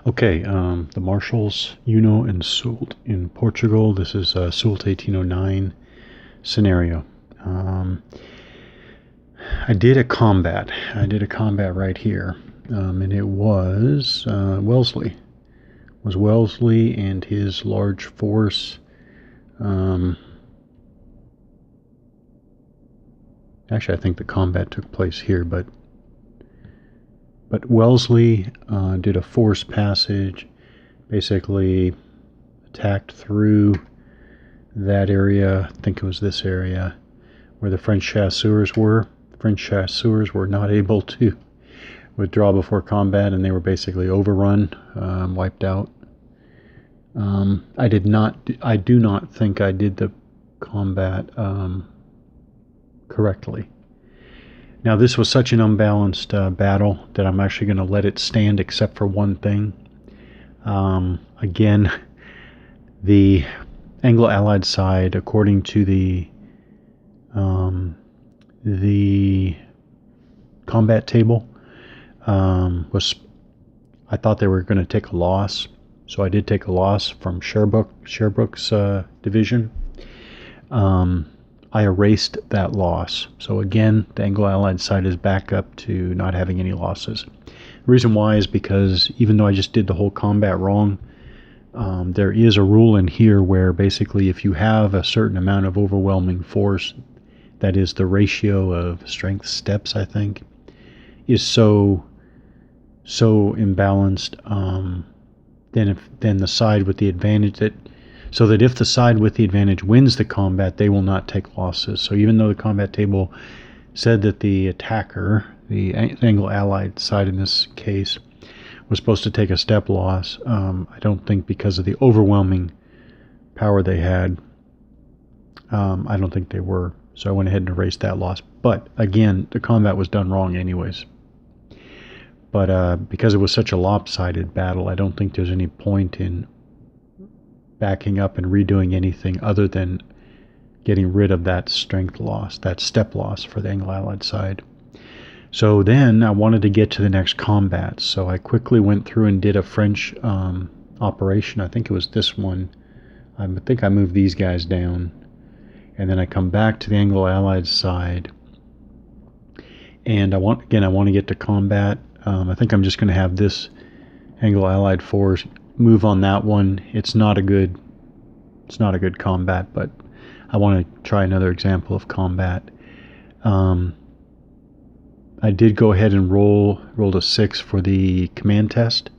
Okay, the Marshals, and Soult in Portugal. This is Soult 1809 scenario. I did a combat. Right here, and it was Wellesley. It was Wellesley and his large force. Actually, I think the combat took place here, but Wellesley did a force passage, basically attacked through that area. I think it was this area where the French chasseurs were. The French chasseurs were not able to withdraw before combat, and they were basically overrun, wiped out. I do not think I did the combat correctly. Now, this was such an unbalanced battle that I'm actually going to let it stand except for one thing. Again, the Anglo-Allied side, according to the combat table, I thought they were going to take a loss. So I did take a loss from Sherbrooke's division. I erased that loss. So again, the Anglo-Allied side is back up to not having any losses. The reason why is because even though I just did the whole combat wrong, there is a rule in here where basically if you have a certain amount of overwhelming force, that is the ratio of strength steps, I think, is so imbalanced, then the side with the advantage so that if the side with the advantage wins the combat, they will not take losses. So even though the combat table said that the attacker, the Anglo-Allied side in this case, was supposed to take a step loss, I don't think because of the overwhelming power they had, I don't think they were. So I went ahead and erased that loss. But again, the combat was done wrong anyways. But because it was such a lopsided battle, I don't think there's any point in backing up and redoing anything other than getting rid of that strength loss, that step loss for the Anglo-Allied side. So then I wanted to get to the next combat, so I quickly went through and did a French operation. I think it was this one. I think I moved these guys down, and then I come back to the Anglo-Allied side, and I want to get to combat. I think I'm just going to have this Anglo-Allied force move on that one. It's not a good combat, but I want to try another example of combat. I did go ahead and rolled a 6 for the command test,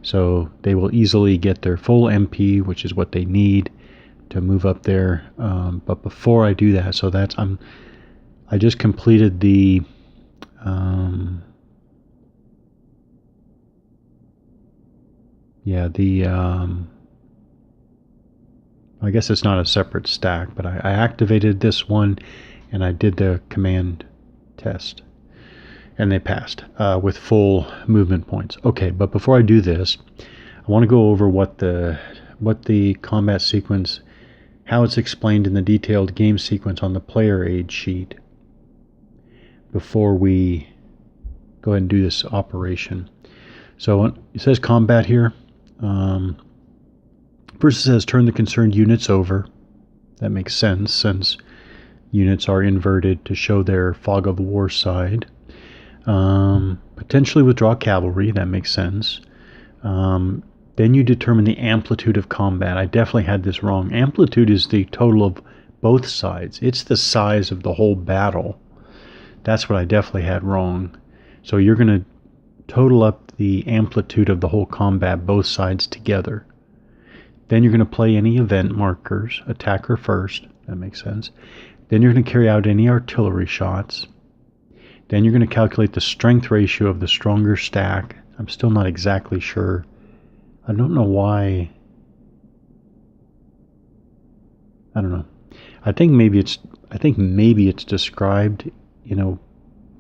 so they will easily get their full MP, which is what they need to move up there. But before I do that, so I just completed the I guess it's not a separate stack, but I activated this one and I did the command test, and they passed with full movement points. Okay, but before I do this, I want to go over what the combat sequence, how it's explained in the detailed game sequence on the player aid sheet before we go ahead and do this operation. So it says combat here. First it says turn the concerned units over. That makes sense since units are inverted to show their fog of war side. Potentially withdraw cavalry. That makes sense. Then you determine the amplitude of combat. I definitely had this wrong. Amplitude is the total of both sides. It's the size of the whole battle. That's what I definitely had wrong. So you're going to total up the amplitude of the whole combat, both sides together. Then you're going to play any event markers, attacker first, that makes sense. Then you're going to carry out any artillery shots. Then you're going to calculate the strength ratio of the stronger stack. I'm still not exactly sure. I don't know why. I don't know. I think maybe it's described in a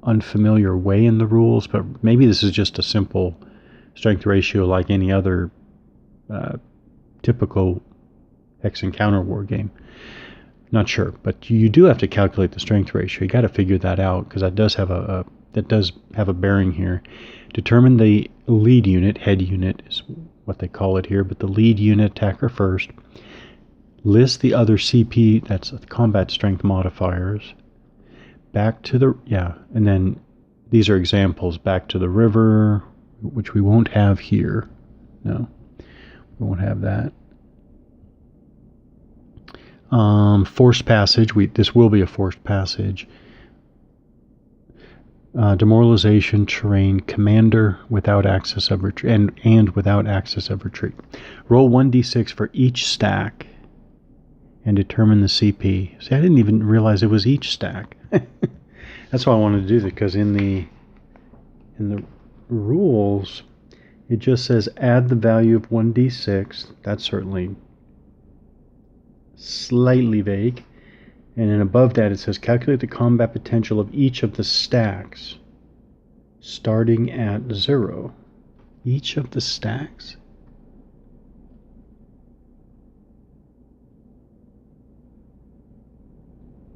unfamiliar way in the rules, but maybe this is just a simple strength ratio like any other typical hex and counter war game. Not sure, but you do have to calculate the strength ratio. You got to figure that out because that does have a bearing here. Determine the lead unit, head unit is what they call it here, but the lead unit attacker first. List the other CP, that's the combat strength modifiers. Back to the, and then these are examples. Back to the river, which we won't have here. No, we won't have that. Forced passage, this will be a forced passage. Demoralization, terrain, commander without access of retreat, and without access of retreat. Roll 1d6 for each stack and determine the CP. See, I didn't even realize it was each stack. That's why I wanted to do that, because in the rules, it just says add the value of 1d6. That's certainly slightly vague. And then above that it says calculate the combat potential of each of the stacks starting at 0. Each of the stacks?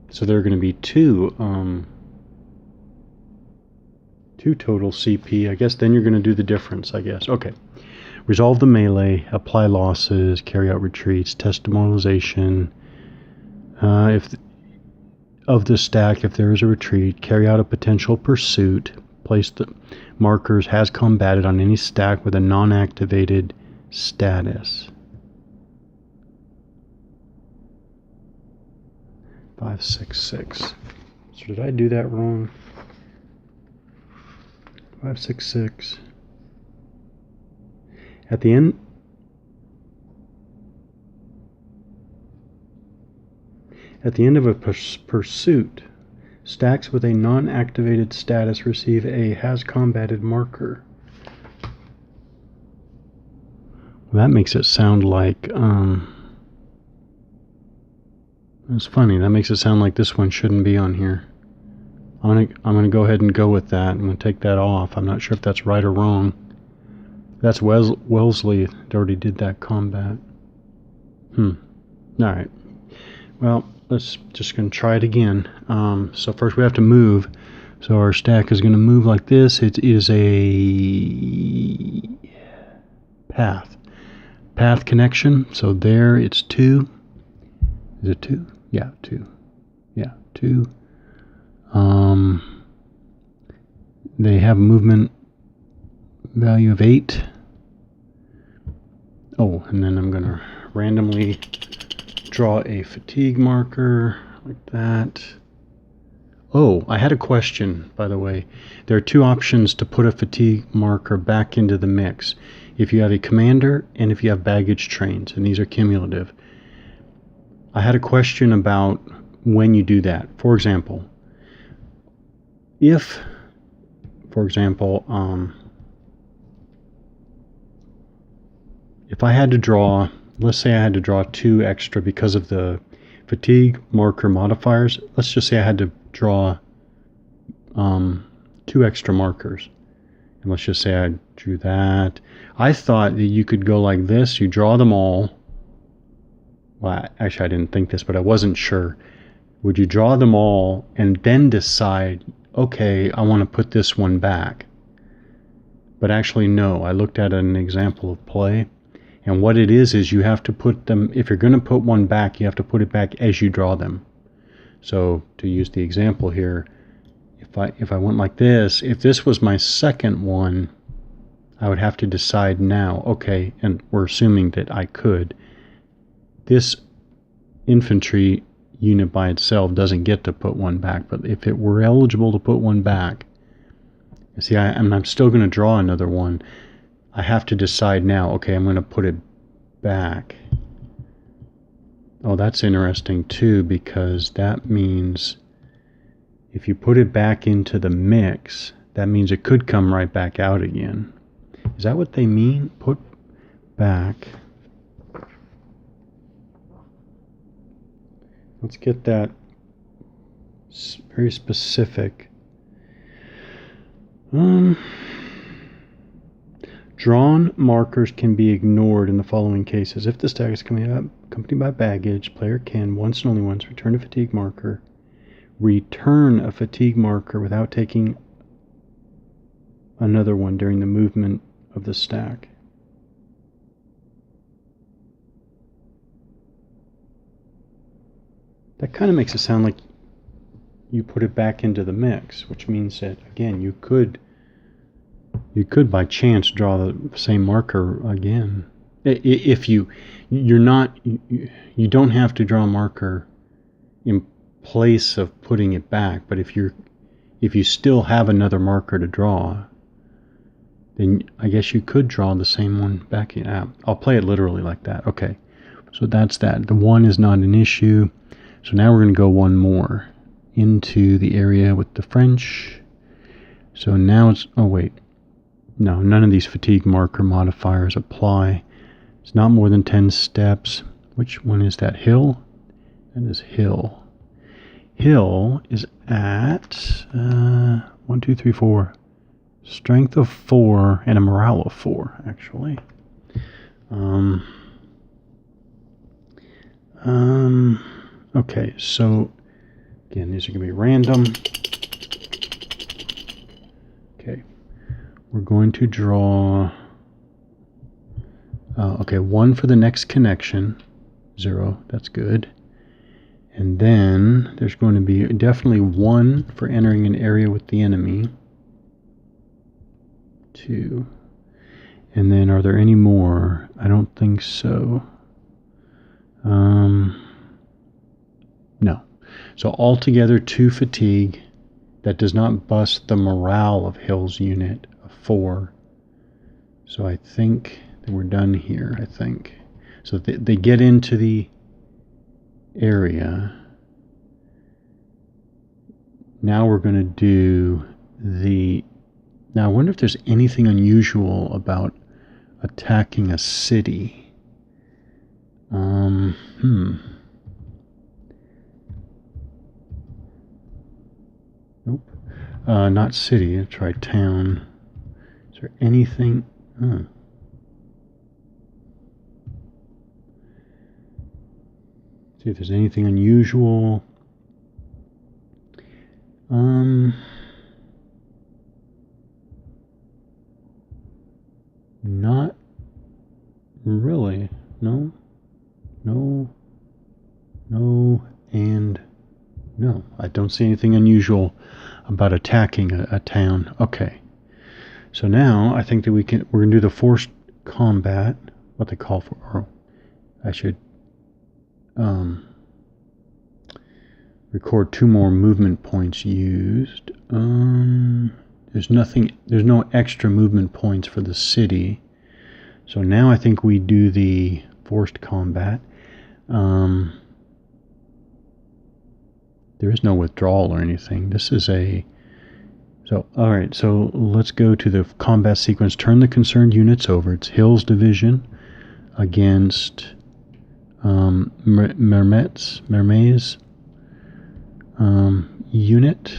So there are going to be two total CP. I guess then you're going to do the difference, I guess. Okay. Resolve the melee, apply losses, carry out retreats, test demoralization. Of the stack, if there is a retreat, carry out a potential pursuit, place the markers has combated on any stack with a non-activated status. 566. So did I do that wrong? 566. At the end, of a pursuit, stacks with a non-activated status receive a has combated marker. Well, that makes it sound like, it's funny, that makes it sound like this one shouldn't be on here. I'm gonna go ahead and go with that. I'm gonna take that off. I'm not sure if that's right or wrong. That's Wellesley that already did that combat. Alright. Well, let's just going to try it again. So first we have to move. So our stack is going to move like this. It is a path connection. So there it's 2. Is it 2? Yeah, 2. Yeah, 2. They have movement value of 8. Oh, and then I'm going to randomly draw a fatigue marker like that. Oh, I had a question, by the way. There are 2 options to put a fatigue marker back into the mix. If you have a commander and if you have baggage trains, and these are cumulative. I had a question about when you do that. For example, if I had to draw, let's say I had to draw 2 extra because of the fatigue marker modifiers. Let's just say I had to draw 2 extra markers. And let's just say I drew that. I thought that you could go like this. You draw them all. Well, actually, I didn't think this, but I wasn't sure. Would you draw them all and then decide, okay, I want to put this one back? But actually, no. I looked at an example of play. And what it is you have to put them, if you're going to put one back, you have to put it back as you draw them. So to use the example here, if I went like this, if this was my second one, I would have to decide now, okay, and we're assuming that I could. This infantry unit by itself doesn't get to put one back, but if it were eligible to put one back, see, I'm still going to draw another one. I have to decide now, okay, I'm going to put it back. Oh, that's interesting too, because that means if you put it back into the mix, that means it could come right back out again. Is that what they mean? Put back. Let's get that very specific. Drawn markers can be ignored in the following cases. If the stack is accompanied by baggage, player can, once and only once, return a fatigue marker. Return a fatigue marker without taking another one during the movement of the stack. That kind of makes it sound like you put it back into the mix, which means that, again, you could by chance draw the same marker again. If you don't have to draw a marker in place of putting it back, but if you still have another marker to draw, then I guess you could draw the same one back in. I'll play it literally like that. Okay, so that's that. The 1 is not an issue. So now we're going to go one more into the area with the French. So now it's, oh wait, no, none of these fatigue marker modifiers apply. It's not more than 10 steps. Which one is that? Hill? That is Hill. Hill is at 1, 2, 3, 4. Strength of 4 and a morale of 4, actually. Okay, so again, these are going to be random. Okay, we're going to draw. Okay, 1 for the next connection, 0. That's good. And then there's going to be definitely 1 for entering an area with the enemy. 2. And then are there any more? I don't think so. No. So altogether 2 fatigue. That does not bust the morale of Hill's unit of 4. So I think that we're done here, I think. So they get into the area. Now we're going to do the... Now I wonder if there's anything unusual about attacking a city. Nope. Not city. I'll try town. Is there anything? See if there's anything unusual. Not really. No, and no. I don't see anything unusual about attacking a town. Okay. So now I think that we're going to do the forced combat, what they call for, or I should record 2 more movement points used. There's no extra movement points for the city. So now I think we do the forced combat. There is no withdrawal or anything. This is all right, so let's go to the combat sequence. Turn the concerned units over. It's Hill's division against Mermet's unit.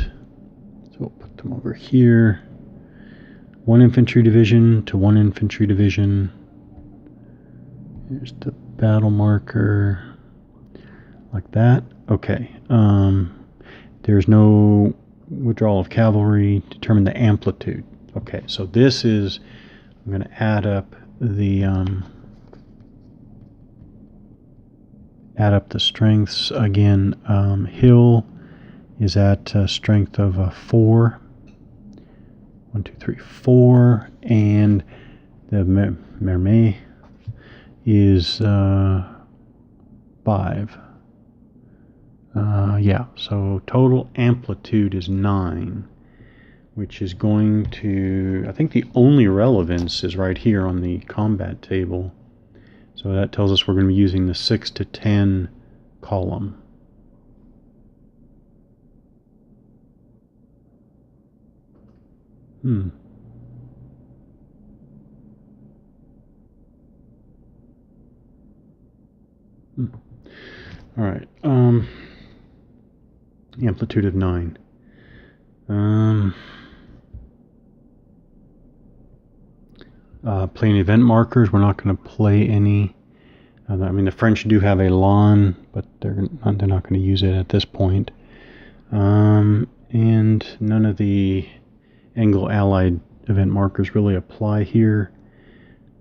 So we'll put them over here. 1 infantry division to 1 infantry division. Here's the battle marker. Like that. Okay. There's no withdrawal of cavalry. Determine the amplitude. Okay, so this is, I'm going to add up the strengths again. Hill is at strength of 4. 1, 2, 3, 4, and the Mermet is 5. Yeah, so total amplitude is 9, which is going to, I think the only relevance is right here on the combat table. So that tells us we're going to be using the 6 to 10 column. All right. Amplitude of 9. Playing event markers. We're not going to play any. I mean, the French do have a lawn, but they're not going to use it at this point. And none of the Anglo-Allied event markers really apply here.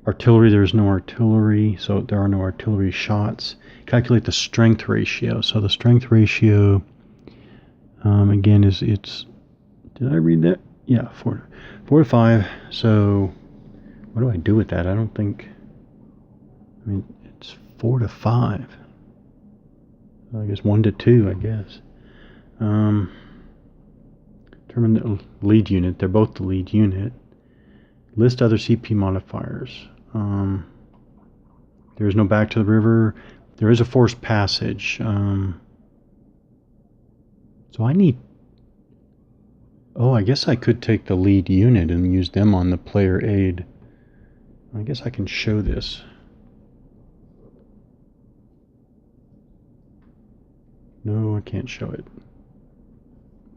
Artillery, there's no artillery, so there are no artillery shots. Calculate the strength ratio. So the strength ratio, again, it's, did I read that? Yeah, 4 to 5. So what do I do with that? I don't think, I mean, it's 4 to 5. I guess 1 to 2, I guess. Determine the lead unit. They're both the lead unit. List other CP modifiers. There is no back to the river. There is a forced passage. So I need... Oh, I guess I could take the lead unit and use them on the player aid. I guess I can show this. No, I can't show it.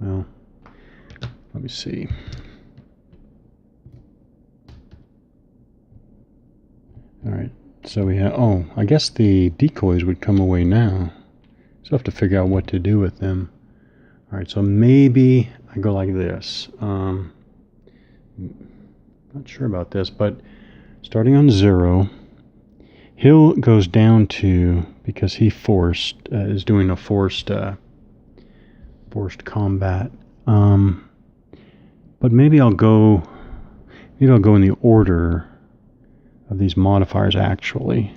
Well, let me see. Alright, so we have... Oh, I guess the decoys would come away now. So I have to figure out what to do with them. Alright, so maybe I go like this. Not sure about this, but starting on 0, Hill goes down to, because he is doing a forced combat. But maybe I'll go in the order of these modifiers actually.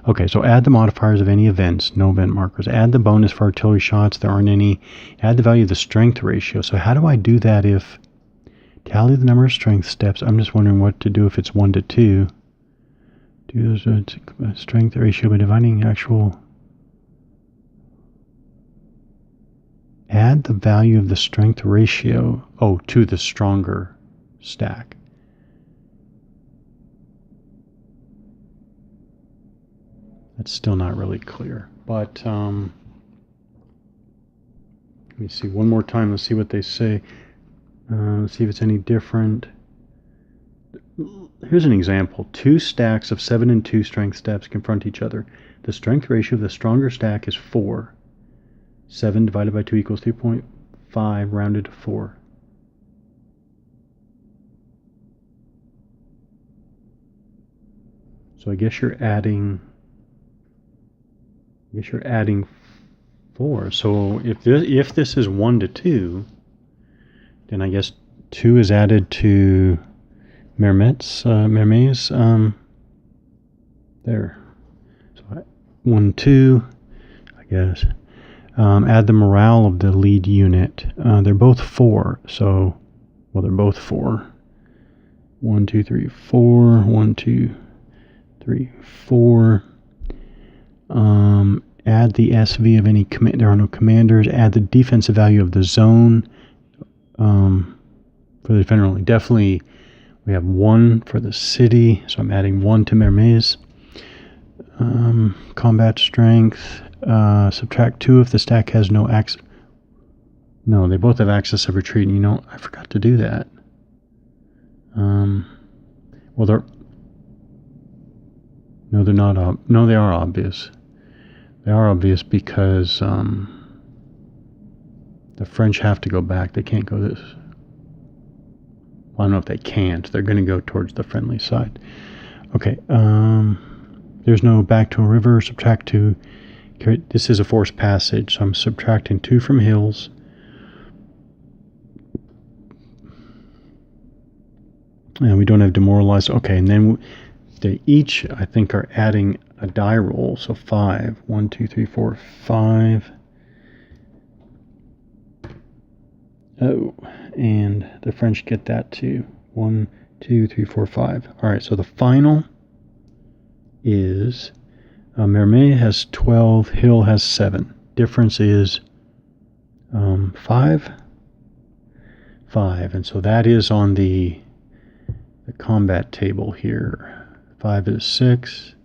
Okay, so add the modifiers of any events, no event markers. Add the bonus for artillery shots, there aren't any. Add the value of the strength ratio. So how do I do that if... Tally the number of strength steps. I'm just wondering what to do if it's 1 to 2. Do those strength ratio by dividing actual... Add the value of the strength ratio, to the stronger stack. That's still not really clear, but let me see one more time. Let's see what they say. Let's see if it's any different. Here's an example. 2 stacks of 7 and 2 strength steps confront each other. The strength ratio of the stronger stack is 4. 7 divided by 2 equals 3.5 rounded to 4. So I guess you're adding 4. So if this is 1 to 2, then I guess 2 is added to Mermet's there. So 1, 2, I guess. Add the morale of the lead unit. They're both 4, so they're both 4. 1, 2, 3, 4. 1, 2, 3, 4. Add the SV of any command. There are no commanders. Add the defensive value of the zone for the defender only. Definitely, we have 1 for the city, so I'm adding 1 to Mermet's. Combat strength. Subtract 2 if the stack has no access. No, they both have access of retreat. And I forgot to do that. Well, they're not. No, they are obvious. They are obvious because the French have to go back. They can't go this. Well, I don't know if they can't. They're going to go towards the friendly side. Okay. There's no back to a river. Subtract 2. This is a forced passage, so I'm subtracting 2 from hills. And we don't have demoralized. Okay, and then they each, I think, are adding a die roll. So 5. 1, 2, 3, 4, 5. Oh, and the French get that too. 1, 2, 3, 4, 5. All right, so the final is Mermet has 12, Hill has 7. Difference is 5. 5, and so that is on the combat table here. 5 is 6.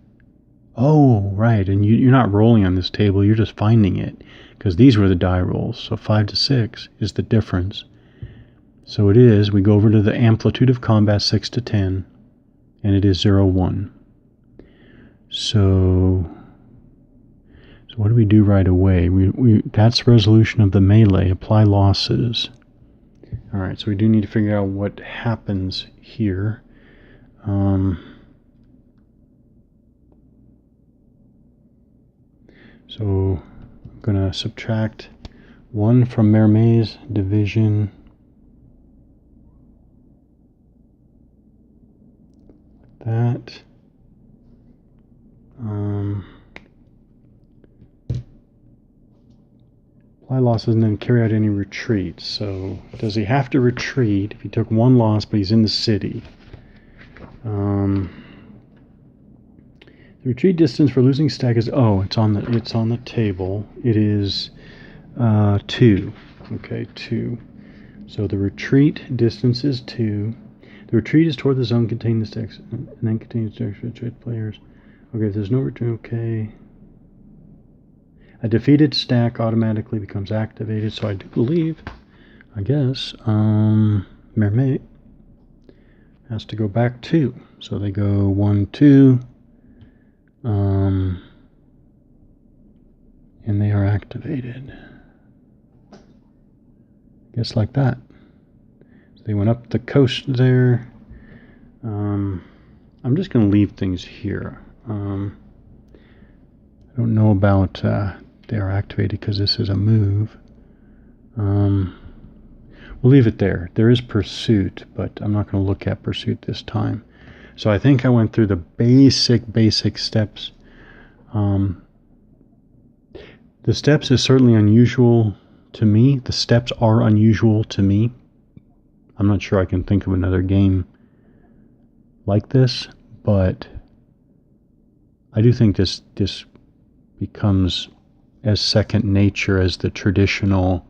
Oh, right, and you're not rolling on this table, you're just finding it, because these were the die rolls. So 5 to 6 is the difference. So it is, we go over to the amplitude of combat, 6 to 10, and it is 0, 1. So what do we do right away? That's resolution of the melee. Apply losses. All right, so we do need to figure out what happens here. So I'm going to subtract 1 from Mermet's division. That. Apply losses and then carry out any retreats. So does he have to retreat if he took 1 loss but he's in the city? The retreat distance for losing stack is it's on the table. It is 2. Okay, 2. So the retreat distance is 2. The retreat is toward the zone containing the stacks and then contains the retreat players. Okay, if there's no retreat, okay. A defeated stack automatically becomes activated, so I do believe, I guess, Mermet has to go back 2. So they go 1, 2, and they are activated. I guess like that. So they went up the coast there. I'm just going to leave things here. I don't know about they are activated because this is a move. We'll leave it there. There is pursuit, but I'm not going to look at pursuit this time. So I think I went through the basic steps. The steps is certainly unusual to me. The steps are unusual to me. I'm not sure I can think of another game like this, but I do think this becomes as second nature as the traditional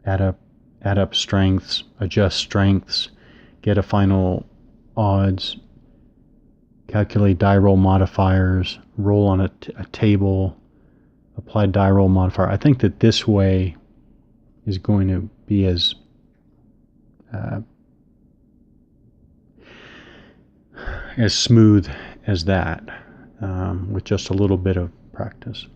add up strengths, adjust strengths, get a final odds, calculate die roll modifiers, roll on a table, apply die roll modifier. I think that this way is going to be as smooth as that, with just a little bit of practice.